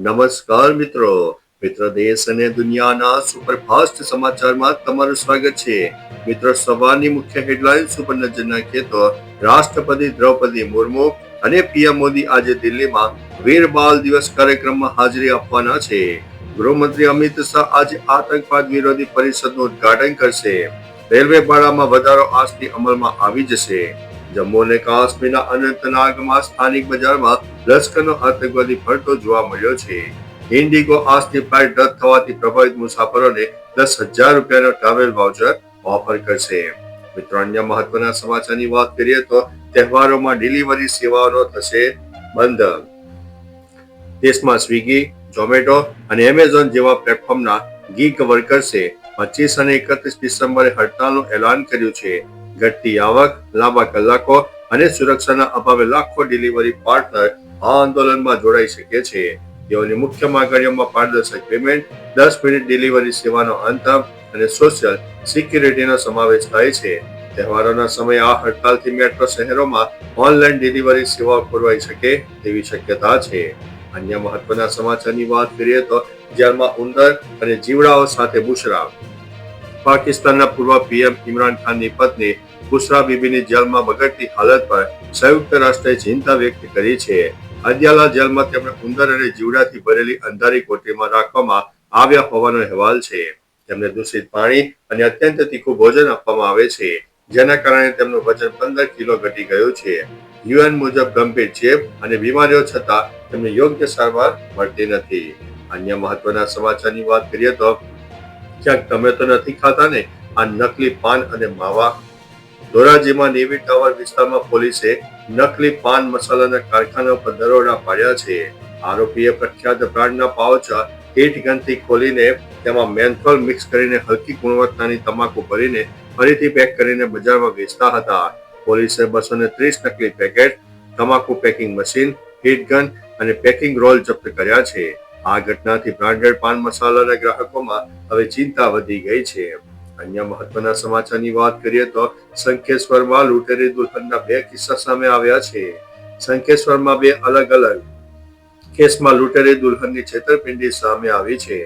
નમસ્કાર મિત્રો દેશ અને દુનિયાના સુપરફાસ્ટ સમાચારમાં તમારું સ્વાગત છે. મિત્રો, સવારની મુખ્ય હેડલાઇન્સ ઉપર નજર નાખીએ તો રાષ્ટ્રપતિ દ્રૌપદી મુર્મુ અને પીએમ મોદી આજે દિલ્હીમાં વીર બાલ દિવસ કાર્યક્રમમાં હાજરી આપવાના છે. ગૃહમંત્રી અમિત શાહ આજે આતંકવાદ વિરોધી પરિષદનું ઉદ્ઘાટન કરશે. રેલવે ભાડામાં વધારો આજથી અમલમાં આવી જશે. જમ્મુ અને કાશ્મીરના અનંતનાગમાં સ્થાનિક બજારમાં લશ્કરનો આતંકવાદી ફરતો જોવા મળ્યો છે. ઇન્ડિગો આજથી ફ્લાઇટ રદ થવાથી પ્રભાવિત મુસાફરોને 10,000 રૂપિયાનો ટ્રાવેલ વાઉચર ઓફર કરશે. મિત્રો, અન્ય મહત્વના સમાચારની વાત કરીએ તો તહેવારોમાં ડિલિવરી સેવાઓનો થશે બંધ. દેશમાં સ્વિગી, ઝોમેટો અને એમેઝોન જેવા પ્લેટફોર્મના ગીગ વર્કર્સે 25 અને 31 ડિસેમ્બરે હડતાલનું એલાન કર્યું છે. ઘટતી આવક, લાંબા કલાકો અને સુરક્ષાના અભાવે લાખો ડિલિવરી પાર્ટનર આ આંદોલનમાં જોડાઈ શકે છે. તેઓની મુખ્ય માંગણીઓમાં પારદર્શક પેમેન્ટ, 10 મિનિટ ડિલિવરી સેવાનો અંત અને સોશિયલ સિક્યુરિટીનો સમાવેશ થાય છે. તહેવારોના સમયે આ હડતાલથી મેટ્રો શહેરોમાં ઓનલાઈન ડિલિવરી સેવાઓ ખોરવાઈ શકે તેવી શક્યતા છે. અન્ય મહત્વના સમાચારની વાત કરીએ તો જેલમાં ઉંદર અને જીવડાઓ સાથે બુશરા. પાકિસ્તાનના પૂર્વ પીએમ ઇમરાન ખાનની પત્ની બુશરા બીબીની જેલમાં બગડતી હાલત પર સંયુક્ત રાષ્ટ્રે ચિંતા વ્યક્ત કરી છે. અદિયાલા જેલમાં તેમને ઉંદર અને જીવડાથી ભરેલી અંધારી કોઠરીમાં રાખવામાં આવ્યા હોવાનો અહેવાલ છે. તેમને દૂષિત પાણી અને અત્યંત તીખું ભોજન આપવામાં આવે છે, જેના કારણે તેમનું વજન 15 કિલો ઘટી ગયું છે. યુએન મુજબ ગંભીર ચેપ અને બીમારીઓ છતાં તેમને યોગ્ય સારવાર મળતી નથી. અન્ય મહત્વના સમાચારની વાત કરીએ તો ક્યાંક તમે તો નથી ખાતા ને આ નકલી પાન અને માવા. ધોરાજીમાં નેવી ટાવર વિસ્તારમાં પોલીસે નકલી પાન મસાલાના કારખાના પર દરોડા પાડ્યા છે. આરોપીએ પ્રખ્યાત બ્રાન્ડના પાઉચ હીટ ગનથી ખોલીને તેમાં મેન્થોલ મિક્સ કરીને હલકી ગુણવત્તાની તમાકુ ભરીને ફરીથી પેક કરીને બજારમાં વેચતા હતા. પોલીસે 230 નકલી પેકેટ, તમાકુ પેકિંગ મશીન, હીટ ગન અને પેકિંગ રોલ જપ્ત કર્યા છે. આ ઘટનાથી બ્રાન્ડેડ પાન મસાલાના ગ્રાહકોમાં હવે ચિંતા વધી ગઈ છે. અન્ય મહત્વના સમાચારની વાત કરીએ તો શંખેશ્વરમાં લૂંટેરી દુલ્હનના 2 કિસ્સા સામે આવ્યા છે. શંખેશ્વરમાં 2 અલગ-અલગ કેસમાં લૂંટેરી દુલ્હનની છેતરપિંડી સામે આવી છે.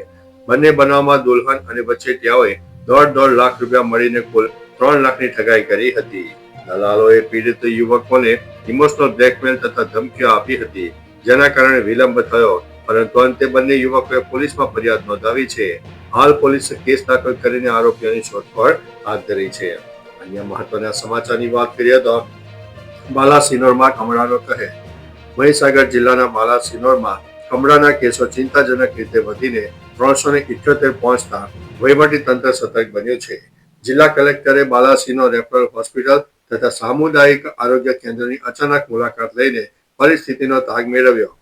બંને બનાવમાં દુલ્હન અને વચેટિયાઓએ 1.5 લાખ રૂપિયા મળીને કુલ 3 લાખની ઠગાઈ કરી હતી. દલાલોએ પીડિત યુવકોને ઇમોશનલ બ્લેકમેલ તથા ધમકીઓ આપી હતી, જેના કારણે વિલંબ થયો, પરંતુ અંતે બંને યુવકોએ પોલીસમાં ફરિયાદ નોંધાવી છે. હાલ પોલીસે કેસ દાખલ કરીને આરોપીઓની શોધખોળ હાથ ધરી છે. અન્ય મહત્વના સમાચારની વાત કરીએ તો બાલાસિનોરમાં કમળાનો કહેર. મહીસાગર જિલ્લાના બાલાસિનોરમાં કમળાના કેસો ચિંતાજનક રીતે વધીને 378 પહોંચતા વહીવટી તંત્ર સતર્ક બન્યું છે. જિલ્લા કલેક્ટરે બાલાસિનોર રેફરલ હોસ્પિટલ તથા સામુદાયિક આરોગ્ય કેન્દ્રની અચાનક મુલાકાત લઈને પરિસ્થિતિનો તાગ મેળવ્યો.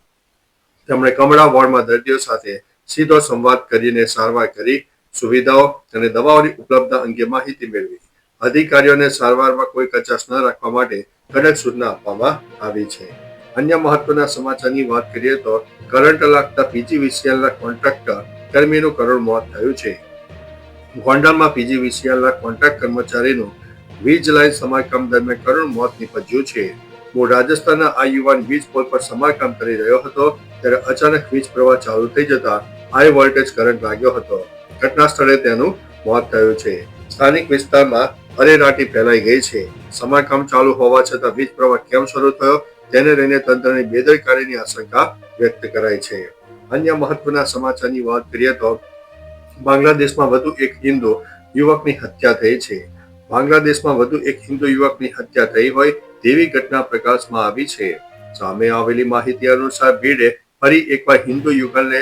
તેમણે કમળા વોર્ડમાં દર્દીઓ સાથે સીધો સંવાદ કરીને સારવાર કરી, સુવિધાઓ અને દવાઓની ઉપલબ્ધતા અંગે માહિતી મેળવી. અધિકારીઓને સારવારમાં કોઈ કચાશ ન રાખવા માટે કડક સૂચના આપવામાં આવી છે. અન્ય મહત્વના સમાચારની વાત કરીએ તો કરંટ લાગતા પીજીવીસીએલના કોન્ટ્રાક્ટર કર્મીનું કરુણ મોત થયું છે. ગોંડલમાં પીજીવીસીએલના કોન્ટ્રાક્ટ કર્મચારીનું વીજ લાઇન સમારકામ દરમિયાન કરુણ મોત નીપજ્યું છે. મૂળ રાજસ્થાનના આ યુવાન વીજ પોલ પર સમારકામ કરી રહ્યો હતો ત્યારે અચાનક વીજ પ્રવાહ ચાલુ થઈ જતા હાઈ વોલ્ટેજ કરંટ લાગ્યો હતો. ઘટના સ્થળે તેનું મોત થયું છે. સ્થાનિક વિસ્તારમાં અરેરાટી ફેલાઈ ગઈ છે. સમારકામ ચાલુ હોવા છતાં વીજ પ્રવાહ કેમ શરૂ થયો તેને લઈને તંત્રની બેદરકારીની આશંકા વ્યક્ત કરાઈ છે. અન્ય મહત્વના સમાચારની વાત કરીએ તો બાંગ્લાદેશમાં વધુ એક હિન્દુ યુવકની હત્યા થઈ છે. બાંગ્લાદેશમાં વધુ એક હિન્દુ યુવકની હત્યા થઈ હોય તેવી ઘટના પ્રકાશમાં આવી છે. સામે આવેલી માહિતી અનુસાર ભીડે ફરી એકવાર હિન્દુ યુગલને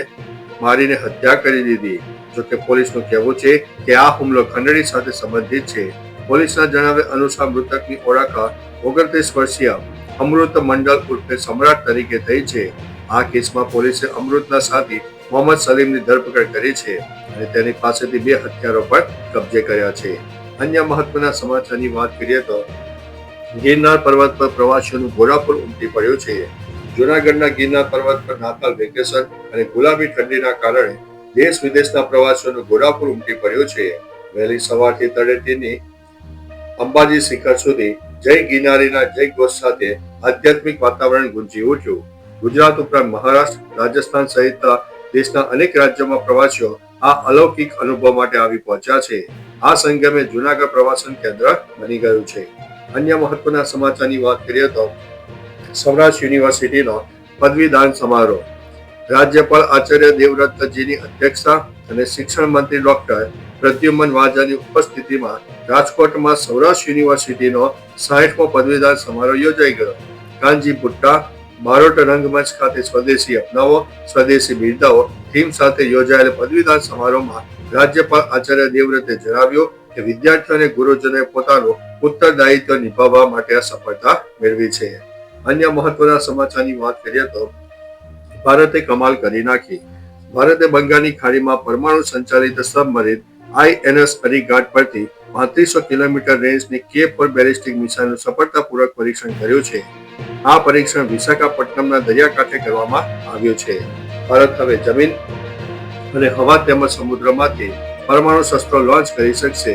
મારીને હત્યા કરી દીધી. જોકે પોલીસનું કહેવું છે કે આ હુમલો ખંડણી સાથે સંબંધિત છે. પોલીસના જણાવ્યા અનુસાર મૃતકની ઓળખ 29 વર્ષીય અમૃત મંડલ ઉર્ફે સમ્રાટ તરીકે થઈ છે. આ કેસમાં પોલીસે અમૃતના સાથી મોહમ્મદ સલીમની ધરપકડ કરી છે અને તેની પાસેથી 2 હથિયારો પણ કબજે કર્યા છે. અન્ય મહત્વના સમાચારની વાત કરીએ તો ગિરનાર પર્વત પર પ્રવાસીઓનું ઘોડાપુર ઉમટી પડ્યું છે. જૂનાગઢના ગિરનાર પર્વત પર નાતાલ વેકેશન અને ગુલાબી ઠંડીના કારણે દેશ વિદેશના પ્રવાસીઓનું ઘોડાપુર ઉમટી પડ્યું છે. વહેલી સવારથી તળેટીની અંબાજી શિખર સુધી જય ગિરનારીના જય ઘોષ સાથે આધ્યાત્મિક વાતાવરણ ગુંજી ઉઠ્યું. ગુજરાત ઉપરાંત મહારાષ્ટ્ર, રાજસ્થાન સહિત દેશના અનેક રાજ્યોમાં પ્રવાસીઓ આ અલૌકિક અનુભવ માટે આવી પહોંચ્યા છે. આ સંગમે જૂનાગઢ પ્રવાસન કેન્દ્ર બની ગયું છે. અન્ય મહત્વના સમાચારની વાત કરીએ તો સૌરાષ્ટ્ર યુનિવર્સિટીનો પદવીદાન સમારોહ. રાજ્યપાલ આચાર્ય દેવવ્રતજીની અધ્યક્ષતા અને શિક્ષણ મંત્રી ડોક્ટર પ્રદ્યુમન વાજાની ઉપસ્થિતિમાં રાજકોટમાં સૌરાષ્ટ્ર યુનિવર્સિટીનો 60મો પદવીદાન સમારોહ યોજાઈ ગયો. કાનજી બુટ્ટા બારોટ રંગમંચ ખાતે સ્વદેશી અપનાવો, સ્વદેશી બિરદાવો થીમ સાથે યોજાયેલ પદવીદાન સમારોહમાં રાજ્યપાલ આચાર્ય દેવવ્રતે જણાવ્યું કે વિદ્યાર્થીઓ અને ગુરુજનોએ પોતાનું ઉત્તરદાયિત્વ નિભાવવા માટે આ સફળતા મેળવી છે. અન્ય મહત્વના સમાચારની વાત કરીએ તો ભારતે કમાલ કરી નાખી. ભારતે બંગાળની ખાડીમાં પરમાણુ સંચાલિત સબમરીન INS અરીઘાટ પરથી 3500 કિલોમીટર રેન્જની K4 બેલિસ્ટિક મિસાઇલનું સફળતાપૂર્વક પરીક્ષણ કર્યું છે. આ પરીક્ષણ વિશાખાપટ્ટનમના દરિયાકાંઠે કરવામાં આવ્યું છે. ભારત હવે જમીન અને હવા તેમજ સમુદ્રમાંથી પરમાણુ શસ્ત્રો લોન્ચ કરી શકશે.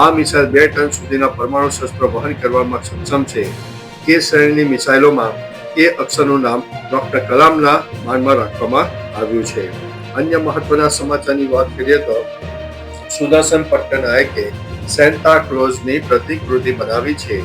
આ મિસાઇલ 2 ટન સુધીના પરમાણુ શસ્ત્રો વહન કરવામાં સક્ષમ છે. કે શ્રેણીની મિસાઇલોમાં એ અક્ષરનું નામ ડોક્ટર કલામના માનમાં રાખવામાં આવ્યું છે. અન્ય મહત્વના સમાચારની વાત કરીએ તો સુદર્શન પટ્ટનાયકે સેન્ટા ક્લોઝની પ્રતિકૃતિ બનાવી છે.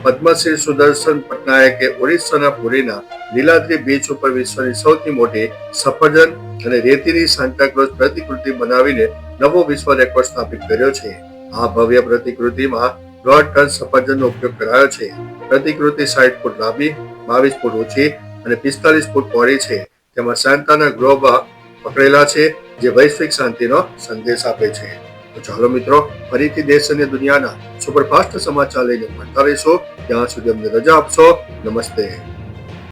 પદ્મશ્રી સુદર્શન પટ્ટનાયકે ઓડિશાના પુરીના લીલાદ્રી બીચ ઉપર વિશ્વની સૌથી મોટી સફરજન અને રેતીની સાન્ટા ક્લોઝ પ્રતિકૃતિ બનાવીને નવો વિશ્વ રેકોર્ડ સ્થાપિત કર્યો છે. આ ભવ્ય પ્રતિકૃતિમાં 1.5 ટન સફરજનનો ઉપયોગ કરાયો છે. પ્રતિકૃતિ 60 ફૂટ લાંબી, 22 ફૂટ ઊંચી અને 45 ફૂટ પહોળી છે. તેમાં સાન્ટાના ગ્લોબ પકડેલા છે, જે વૈશ્વિક શાંતિનો સંદેશ આપે છે. તો ચાલો મિત્રો, ફરીથી દેશ અને દુનિયાના સુપરફાસ્ટ સમાચાર લઈને મળતા રહીશું. ત્યાં સુધી અમને રજા આપશો. નમસ્તે.